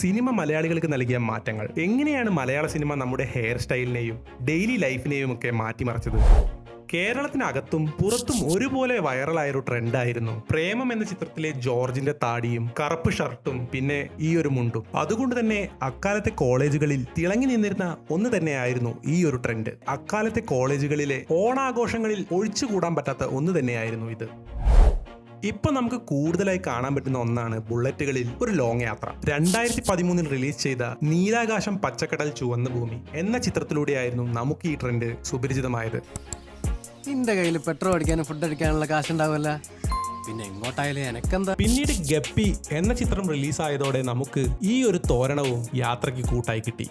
Cinema മലയാളികൾക്ക് നൽകിയ മാറ്റങ്ങൾ. എങ്ങനെയാണ് മലയാള സിനിമ നമ്മുടെ ഹെയർ സ്റ്റൈലിനെയും ഡെയിലി ലൈഫിനെയും ഒക്കെ മാറ്റിമറിച്ചത്? കേരളത്തിനകത്തും പുറത്തും ഒരുപോലെ വൈറലായൊരു ട്രെൻഡായിരുന്നു പ്രേമം എന്ന ചിത്രത്തിലെ ജോർജിന്റെ താടിയും കറുപ്പ് ഷർട്ടും പിന്നെ ഈ ഒരു മുണ്ടും. അതുകൊണ്ട് തന്നെ അക്കാലത്തെ കോളേജുകളിൽ തിളങ്ങി നിന്നിരുന്ന ഒന്ന് തന്നെയായിരുന്നു ഈ ഒരു ട്രെൻഡ്. അക്കാലത്തെ കോളേജുകളിലെ ഓണാഘോഷങ്ങളിൽ ഒഴിച്ചുകൂടാൻ പറ്റാത്ത ഒന്ന് തന്നെയായിരുന്നു ഇത്. ഇപ്പൊ നമുക്ക് കൂടുതലായി കാണാൻ പറ്റുന്ന ഒന്നാണ് ബുള്ളറ്റുകളിൽ ഒരു ലോങ് യാത്ര. 2013 റിലീസ് ചെയ്ത നീലാകാശം പച്ചക്കടൽ ചുവന്ന ഭൂമി എന്ന ചിത്രത്തിലൂടെയായിരുന്നു നമുക്ക് ഈ ട്രെൻഡ് സുപരിചിതമായത്. നിന്റെ കയ്യിൽ പെട്രോൾ അടിക്കാനും ഫുഡ് അടിക്കാനുള്ള കാശുണ്ടാവുമല്ല, പിന്നെ എങ്ങോട്ടായാലും എനക്കെന്താ. പിന്നീട് ഗപ്പി എന്ന ചിത്രം റിലീസായതോടെ നമുക്ക് ഈ ഒരു തോരണവും യാത്രയ്ക്ക് കൂട്ടായി കിട്ടി.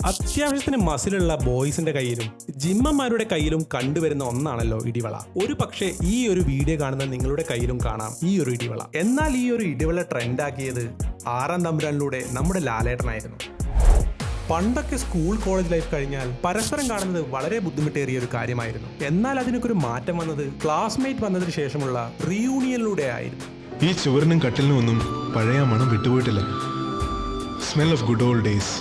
അത്യാവശ്യത്തിന് മസിലുള്ള ബോയ്സിന്റെ കയ്യിലും ജിമ്മന്മാരുടെ കയ്യിലും കണ്ടുവരുന്ന ഒന്നാണല്ലോ ഇടിവള. ഒരു പക്ഷേ ഈ ഒരു വീഡിയോ കാണുന്ന നിങ്ങളുടെ കയ്യിലും കാണാം ഈ ഒരു ഇടിവള. എന്നാൽ ഈ ഒരു ഇടിവള ട്രെൻഡാക്കിയത് 6-ാം തമ്പുരാനിലൂടെ നമ്മുടെ ലാലേട്ടനായിരുന്നു. പണ്ടൊക്കെ സ്കൂൾ കോളേജ് ലൈഫ് കഴിഞ്ഞാൽ പരസ്പരം കാണുന്നത് വളരെ ബുദ്ധിമുട്ടേറിയ ഒരു കാര്യമായിരുന്നു. എന്നാൽ അതിനൊക്കെ ഒരു മാറ്റം വന്നത് ക്ലാസ്മേറ്റ് വന്നതിന് ശേഷമുള്ള റീയൂണിയനിലൂടെ ആയിരുന്നു. ഈ ചുവരിനും കട്ടിലിനും ഒന്നും പഴയ മണം വിട്ടുപോയിട്ടില്ല. Smell of good old days.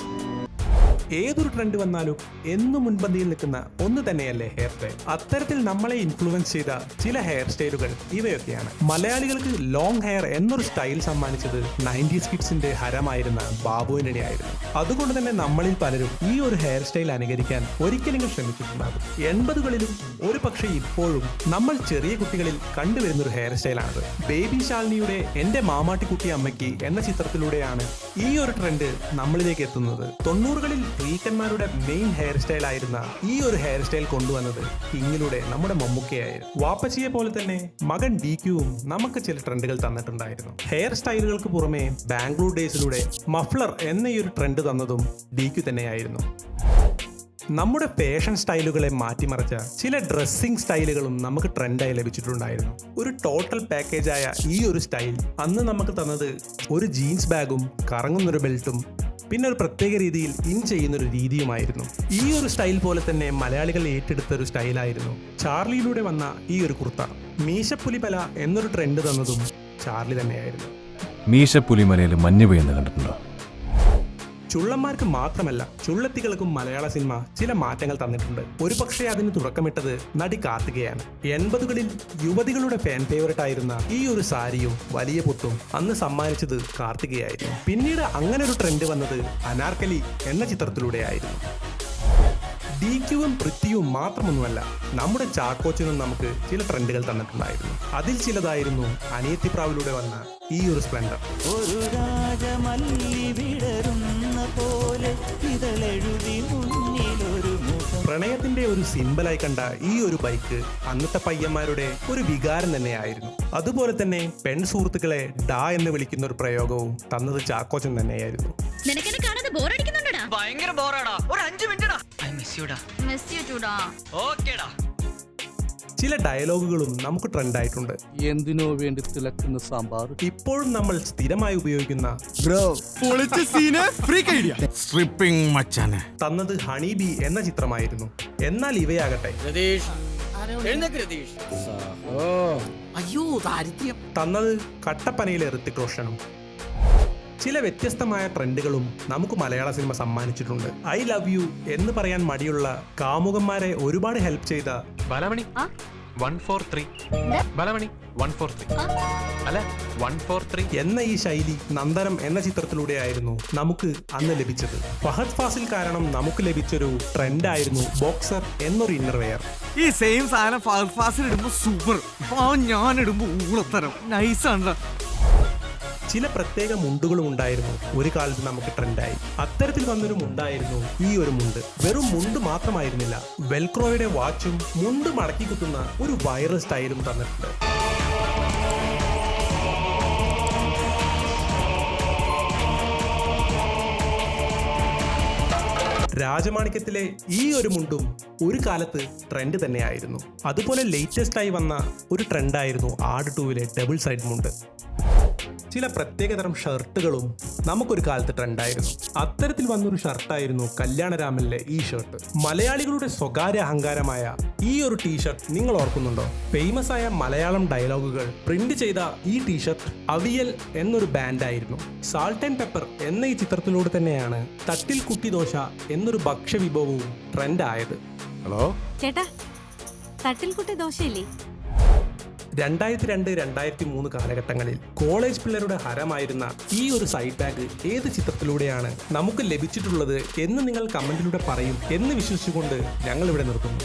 ഏതൊരു ട്രെൻഡ് വന്നാലും എന്നും മുൻപന്തിയിൽ നിൽക്കുന്ന ഒന്ന് തന്നെയല്ലേ ഹെയർ സ്റ്റൈൽ. അത്തരത്തിൽ നമ്മളെ ഇൻഫ്ലുവൻസ് ചെയ്ത ചില ഹെയർ സ്റ്റൈലുകൾ ഇവയൊക്കെയാണ്. മലയാളികൾക്ക് ലോങ് ഹെയർ എന്നൊരു സ്റ്റൈൽ സമ്മാനിച്ചത് 90s കിഡ്സിന്റെ ഹരമായിരുന്ന ബാബുവിനെ ആയിരുന്നു. അതുകൊണ്ട് തന്നെ നമ്മളിൽ പലരും ഈ ഒരു ഹെയർ സ്റ്റൈൽ അനുകരിക്കാൻ ഒരിക്കലെങ്കിലും ശ്രമിച്ചിട്ടുണ്ടാകും. 80കളിലും ഒരു പക്ഷേ ഇപ്പോഴും നമ്മൾ ചെറിയ കുട്ടികളിൽ കണ്ടുവരുന്ന ഒരു ഹെയർ സ്റ്റൈലാണത്. ബേബി ശാലിനിയുടെ എന്റെ മാമാട്ടിക്കുട്ടി അമ്മയ്ക്ക് എന്ന ചിത്രത്തിലൂടെയാണ് ഈ ഒരു ട്രെൻഡ് നമ്മളിലേക്ക് എത്തുന്നത്. 90കളിൽ ഫ്രീക്കന്മാരുടെ മെയിൻ ഹെയർ സ്റ്റൈൽ ആയിരുന്ന ഈ ഒരു ഹെയർ സ്റ്റൈൽ കൊണ്ടുവന്നത് കിങ്ങിലൂടെ നമ്മുടെ മമ്മൂക്കയായിരുന്നു. വാപ്പച്ചിയെ പോലെ തന്നെ മകൻ DQവും നമുക്ക് ചില ട്രെൻഡുകൾ തന്നിട്ടുണ്ടായിരുന്നു. ഹെയർ സ്റ്റൈലുകൾക്ക് പുറമെ ബാംഗ്ലൂർ ഡേയ്സിലൂടെ മഫ്ലർ എന്ന ഈ ഒരു ട്രെൻഡ് തന്നതും DQ തന്നെയായിരുന്നു. നമ്മുടെ ഫാഷൻ സ്റ്റൈലുകളെ മാറ്റിമറിച്ച ചില ഡ്രസ്സിംഗ് സ്റ്റൈലുകളും നമുക്ക് ട്രെൻഡായി ലഭിച്ചിട്ടുണ്ടായിരുന്നു. ഒരു ടോട്ടൽ പാക്കേജായ ഈ ഒരു സ്റ്റൈൽ അന്ന് നമുക്ക് തന്നത് ഒരു ജീൻസ് ബാഗും കറങ്ങുന്നൊരു ബെൽറ്റും പിന്നെ ഒരു പ്രത്യേക രീതിയിൽ ഇൻ ചെയ്യുന്നൊരു രീതിയുമായിരുന്നു. ഈ ഒരു സ്റ്റൈൽ പോലെ തന്നെ മലയാളികൾ ഏറ്റെടുത്ത ഒരു സ്റ്റൈലായിരുന്നു ചാർലിയിലൂടെ വന്ന ഈ ഒരു കുർത്ത. മീശപ്പുലിമല എന്നൊരു ട്രെൻഡ് തന്നതും ചാർലി തന്നെയായിരുന്നു. മീശപ്പുലിമലയിൽ മഞ്ഞ് പെയ്യുന്ന കണ്ടിട്ടുണ്ടോ? ചുള്ളന്മാർക്ക് മാത്രമല്ല ചുള്ളത്തികൾക്കും മലയാള സിനിമ ചില മാറ്റങ്ങൾ തന്നിട്ടുണ്ട്. ഒരുപക്ഷെ അതിന് തുടക്കമിട്ടത് നടി കാർത്തികയാണ്. 80കളിൽ യുവതികളുടെ ഫാൻ ഫേവറേറ്റ് ആയിരുന്ന ഈ ഒരു സാരിയും വലിയ പൊട്ടും അന്ന് സമ്മാനിച്ചത് കാർത്തികയായിരുന്നു. പിന്നീട് അങ്ങനെ ഒരു ട്രെൻഡ് വന്നത് അനാർക്കലി എന്ന ചിത്രത്തിലൂടെയായിരുന്നു. DQവും പൃഥ്വിയും മാത്രമൊന്നുമല്ല, നമ്മുടെ ചാക്കോച്ചനും നമുക്ക് ചില ട്രെൻഡുകൾ തന്നിട്ടുണ്ടായിരുന്നു. അതിൽ ചിലതായിരുന്നു അനിയത്തിപ്രാവിലൂടെ വന്ന ഈ ഒരു സ്പ്ലെൻഡർ. ഒരു രാജമല്ലി വിടരുന്ന പോലെ ഇതളെഴുതി മുന്നിലൊരു പ്രണയത്തിന്റെ ഒരു സിംബലായി കണ്ട ഈ ഒരു ബൈക്ക് അന്നത്തെ പയ്യന്മാരുടെ ഒരു വികാരം തന്നെയായിരുന്നു. അതുപോലെ തന്നെ പെൺ സുഹൃത്തുക്കളെ ഡാ എന്ന് വിളിക്കുന്ന ഒരു പ്രയോഗവും തന്നത് ചാക്കോച്ചൻ തന്നെയായിരുന്നു. ഭയങ്കര ബോറാടാ. ഒരു 5 മിനിറ്റ് ചില ഡയലോഗുകളും നമുക്ക് ട്രെൻഡായിട്ടുണ്ട്. എന്തിനോ വേണ്ടി തിളക്കുന്ന സാമ്പാർ ഇപ്പോഴും നമ്മൾ സ്ഥിരമായി ഉപയോഗിക്കുന്ന തന്നത് ഹണി ബി എന്ന ചിത്രമായിരുന്നു. എന്നാൽ ഇവയാകട്ടെ തന്നത് കട്ടപ്പനയിലെ ഋത്തിക് റോഷനും. ചില വ്യത്യസ്തമായ ട്രെൻഡുകളും നമുക്ക് മലയാള സിനിമ സമ്മാനിച്ചിട്ടുണ്ട്. ഐ ലവ് യു എന്ന് പറയാൻ മടിയുള്ള കാമുകന്മാരെ ഒരുപാട് ഹെൽപ്പ് ചെയ്ത ബലമണി 143 ബലമണി 143 അല്ല 143 എന്ന ഈ ശൈലി നന്ദനം എന്ന ചിത്രത്തിലൂടെയായിരുന്നു നമുക്ക് അന്ന് ലഭിച്ചത്. ഫഹദ് ഫാസിൽ കാരണം നമുക്ക് ലഭിച്ചൊരു ട്രെൻഡായിരുന്നു ബോക്സർ എന്നൊരു ഇന്നർവെയർ. ഈ സെയിം സാധനം ഫഹദ് ഫാസിൽ ഇടുമ്പോ സൂപ്പർ, ഞാൻ ഇടുമ്പോ ഊളത്തരം നൈസാണ്. ചില പ്രത്യേക മുണ്ടുകളും ഉണ്ടായിരുന്നു ഒരു കാലത്ത് നമുക്ക് ട്രെൻഡായി. അത്തരത്തിൽ വന്നൊരു മുണ്ടായിരുന്നു ഈ ഒരു മുണ്ട്. വെറും മുണ്ട് മാത്രമായിരുന്നില്ല, വെൽക്രോയുടെ വാച്ചും മുണ്ട് മടക്കി കുത്തുന്ന ഒരു വൈറൽ സ്റ്റൈലും തന്നിട്ടുണ്ട്. രാജമാണിക്യത്തിലെ ഈ ഒരു മുണ്ടും ഒരു കാലത്ത് ട്രെൻഡ് തന്നെയായിരുന്നു. അതുപോലെ ലേറ്റസ്റ്റ് ആയി വന്ന ഒരു ട്രെൻഡായിരുന്നു ആട് 2വിലെ ഡബിൾ സൈഡ് മുണ്ട്. ചില പ്രത്യേകതരം ഷർട്ടുകളും നമുക്കൊരു കാലത്ത് ട്രെൻഡായിരുന്നു. അത്തരത്തിൽ വന്നൊരു ഷർട്ടായിരുന്നു കല്യാണരാമനിലെ ഈ ഷർട്ട്. മലയാളികളുടെ സ്വകാര്യ അഹങ്കാരമായ ഈ ഒരു ടീഷർട്ട് നിങ്ങൾ ഓർക്കുന്നുണ്ടോ? ഫേമസ് ആയ മലയാളം ഡയലോഗുകൾ പ്രിന്റ് ചെയ്ത ഈ ടീഷർട്ട് അവിയൽ എന്നൊരു ബാൻഡായിരുന്നു. സാൾട്ട് ആൻഡ് പെപ്പർ എന്ന ഈ ചിത്രത്തിലൂടെ തന്നെയാണ് തട്ടിൽ കുട്ടി ദോശ എന്നൊരു ഭക്ഷ്യവിഭവവും ട്രെൻഡായത്. ഹലോ ചേട്ടാ, തട്ടിൽക്കുട്ടി ദോശയില്ലേ? 2002-2003 കാലഘട്ടങ്ങളിൽ കോളേജ് പിള്ളേരുടെ ഹരമായിരുന്ന ഈ ഒരു സൈഡ് ബാഗ് ഏത് ചിത്രത്തിലൂടെയാണ് നമുക്ക് ലഭിച്ചിട്ടുള്ളത് എന്ന് നിങ്ങൾ കമന്റിലൂടെ പറയും എന്ന് വിശ്വസിച്ചുകൊണ്ട് ഞങ്ങൾ ഇവിടെ നിർത്തുന്നു.